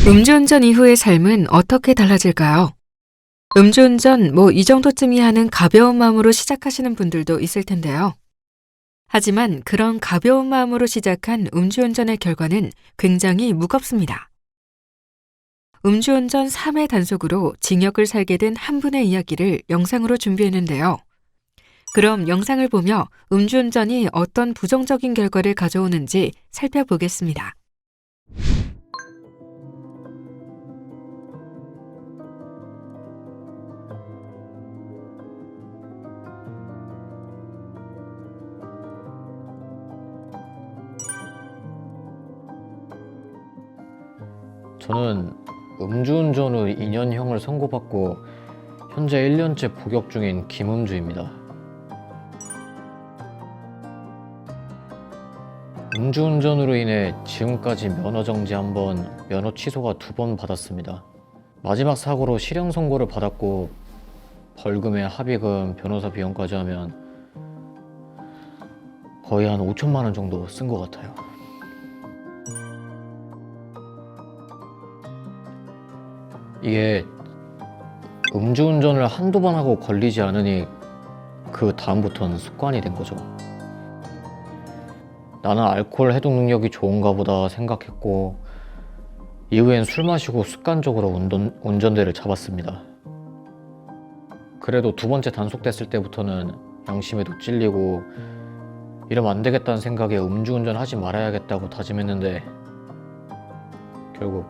음주운전 이후의 삶은 어떻게 달라질까요? 음주운전 이 정도쯤이야 하는 가벼운 마음으로 시작하시는 분들도 있을 텐데요. 하지만 그런 가벼운 마음으로 시작한 음주운전의 결과는 굉장히 무겁습니다. 음주운전 3회 단속으로 징역을 살게 된 한 분의 이야기를 영상으로 준비했는데요. 그럼 영상을 보며 음주운전이 어떤 부정적인 결과를 가져오는지 살펴보겠습니다. 저는 음주운전으로 2년형을 선고받고 현재 1년째 복역 중인 김음주입니다. 음주운전으로 인해 지금까지 면허 정지 1번, 면허 취소가 2번 받았습니다. 마지막 사고로 실형 선고를 받았고 벌금에 합의금, 변호사 비용까지 하면 거의 한 5천만 원 정도 쓴 것 같아요. 이게 음주운전을 한두 번 하고 걸리지 않으니 그 다음부터는 습관이 된 거죠. 나는 알코올 해독 능력이 좋은가 보다 생각했고 이후엔 술 마시고 습관적으로 운전대를 잡았습니다. 그래도 2번째 단속됐을 때부터는 양심에도 찔리고 이러면 안 되겠다는 생각에 음주운전 하지 말아야겠다고 다짐했는데 결국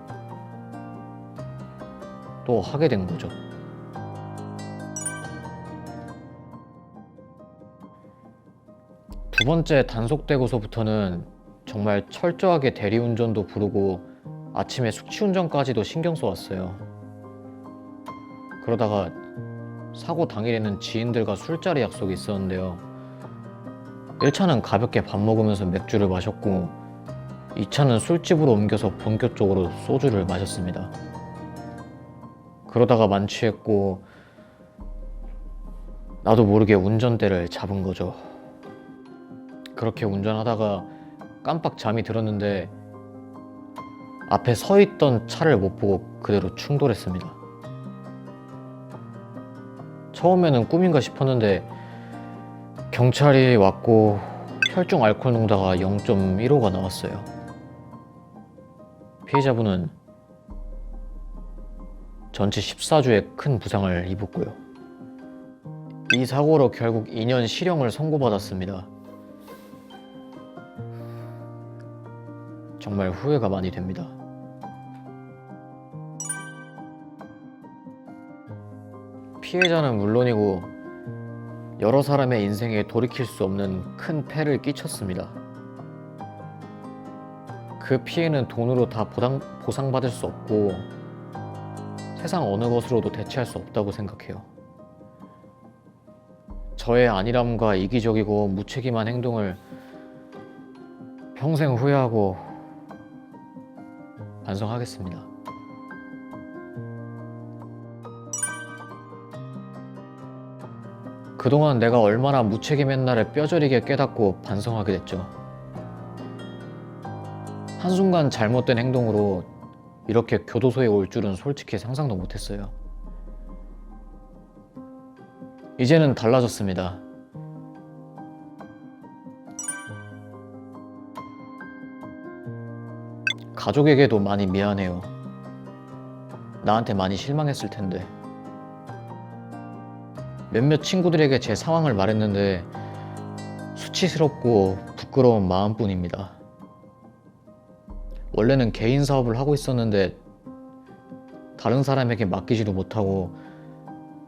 또 하게 된 거죠. 두 번째 단속되고서부터는 정말 철저하게 대리운전도 부르고 아침에 숙취운전까지도 신경 써왔어요. 그러다가 사고 당일에는 지인들과 술자리 약속이 있었는데요. 1차는 가볍게 밥 먹으면서 맥주를 마셨고 2차는 술집으로 옮겨서 본격적으로 소주를 마셨습니다. 그러다가 만취했고 나도 모르게 운전대를 잡은 거죠. 그렇게 운전하다가 깜빡 잠이 들었는데 앞에 서 있던 차를 못 보고 그대로 충돌했습니다. 처음에는 꿈인가 싶었는데 경찰이 왔고 혈중 알코올 농도가 0.15가 나왔어요. 피해자분은 전치 14주의 큰 부상을 입었고요. 이 사고로 결국 2년 실형을 선고받았습니다. 정말 후회가 많이 됩니다. 피해자는 물론이고 여러 사람의 인생에 돌이킬 수 없는 큰 폐를 끼쳤습니다. 그 피해는 돈으로 다 보상받을 수 없고 세상 어느 것으로도 대체할 수 없다고 생각해요. 저의 안일함과 이기적이고 무책임한 행동을 평생 후회하고 반성하겠습니다. 그동안 내가 얼마나 무책임했나를 뼈저리게 깨닫고 반성하게 됐죠. 한순간 잘못된 행동으로 이렇게 교도소에 올 줄은 솔직히 상상도 못했어요. 이제는 달라졌습니다. 가족에게도 많이 미안해요. 나한테 많이 실망했을 텐데. 몇몇 친구들에게 제 상황을 말했는데 수치스럽고 부끄러운 마음뿐입니다. 원래는 개인 사업을 하고 있었는데 다른 사람에게 맡기지도 못하고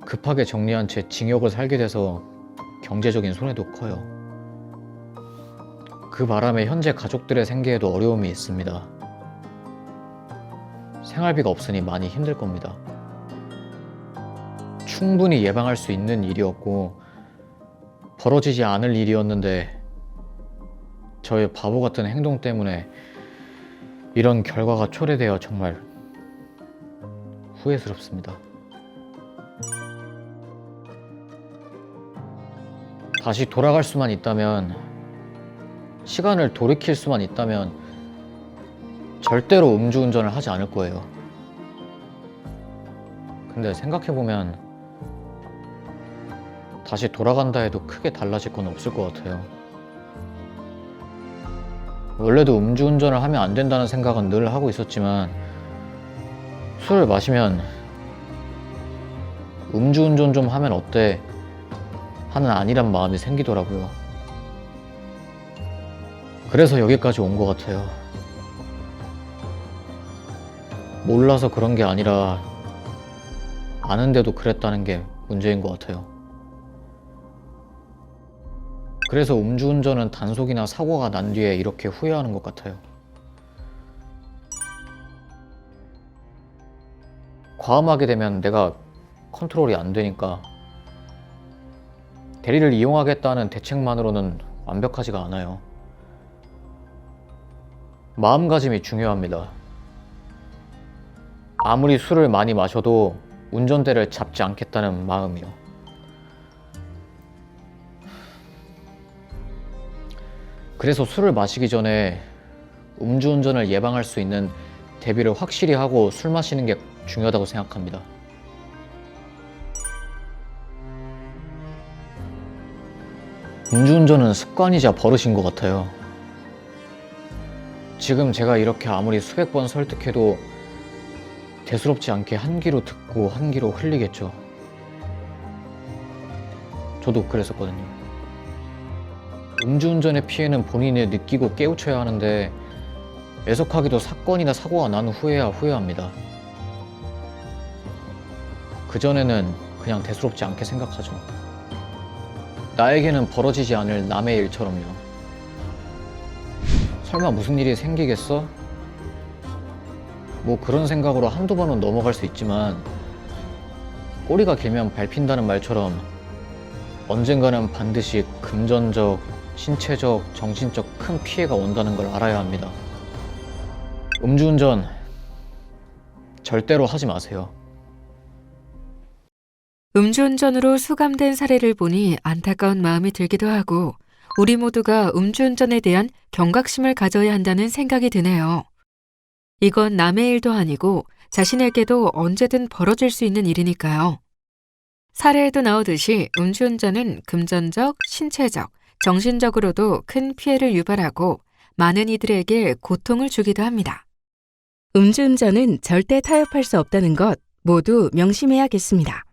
급하게 정리한 채 징역을 살게 돼서 경제적인 손해도 커요. 그 바람에 현재 가족들의 생계에도 어려움이 있습니다. 생활비가 없으니 많이 힘들 겁니다. 충분히 예방할 수 있는 일이었고 벌어지지 않을 일이었는데 저의 바보 같은 행동 때문에 이런 결과가 초래되어 정말 후회스럽습니다. 다시 돌아갈 수만 있다면, 시간을 돌이킬 수만 있다면 절대로 음주운전을 하지 않을 거예요. 근데 생각해보면 다시 돌아간다 해도 크게 달라질 건 없을 것 같아요. 원래도 음주운전을 하면 안 된다는 생각은 늘 하고 있었지만 술을 마시면 음주운전 좀 하면 어때? 하는 안일한 마음이 생기더라고요. 그래서 여기까지 온 것 같아요. 몰라서 그런 게 아니라 아는데도 그랬다는 게 문제인 것 같아요. 그래서 음주운전은 단속이나 사고가 난 뒤에 이렇게 후회하는 것 같아요. 과음하게 되면 내가 컨트롤이 안 되니까 대리를 이용하겠다는 대책만으로는 완벽하지가 않아요. 마음가짐이 중요합니다. 아무리 술을 많이 마셔도 운전대를 잡지 않겠다는 마음이요. 그래서 술을 마시기 전에 음주운전을 예방할 수 있는 대비를 확실히 하고 술 마시는 게 중요하다고 생각합니다. 음주운전은 습관이자 버릇인 것 같아요. 지금 제가 이렇게 아무리 수백 번 설득해도 대수롭지 않게 한 귀로 듣고 한 귀로 흘리겠죠. 저도 그랬었거든요. 음주운전의 피해는 본인이 느끼고 깨우쳐야 하는데 애석하게도 사건이나 사고가 난 후에야 후회합니다. 그전에는 그냥 대수롭지 않게 생각하죠. 나에게는 벌어지지 않을 남의 일처럼요. 설마 무슨 일이 생기겠어? 뭐 그런 생각으로 한두 번은 넘어갈 수 있지만 꼬리가 길면 밟힌다는 말처럼 언젠가는 반드시 금전적, 신체적, 정신적 큰 피해가 온다는 걸 알아야 합니다. 음주운전 절대로 하지 마세요. 음주운전으로 수감된 사례를 보니 안타까운 마음이 들기도 하고 우리 모두가 음주운전에 대한 경각심을 가져야 한다는 생각이 드네요. 이건 남의 일도 아니고 자신에게도 언제든 벌어질 수 있는 일이니까요. 사례에도 나오듯이 음주운전은 금전적, 신체적, 정신적으로도 큰 피해를 유발하고 많은 이들에게 고통을 주기도 합니다. 음주운전은 절대 타협할 수 없다는 것 모두 명심해야겠습니다.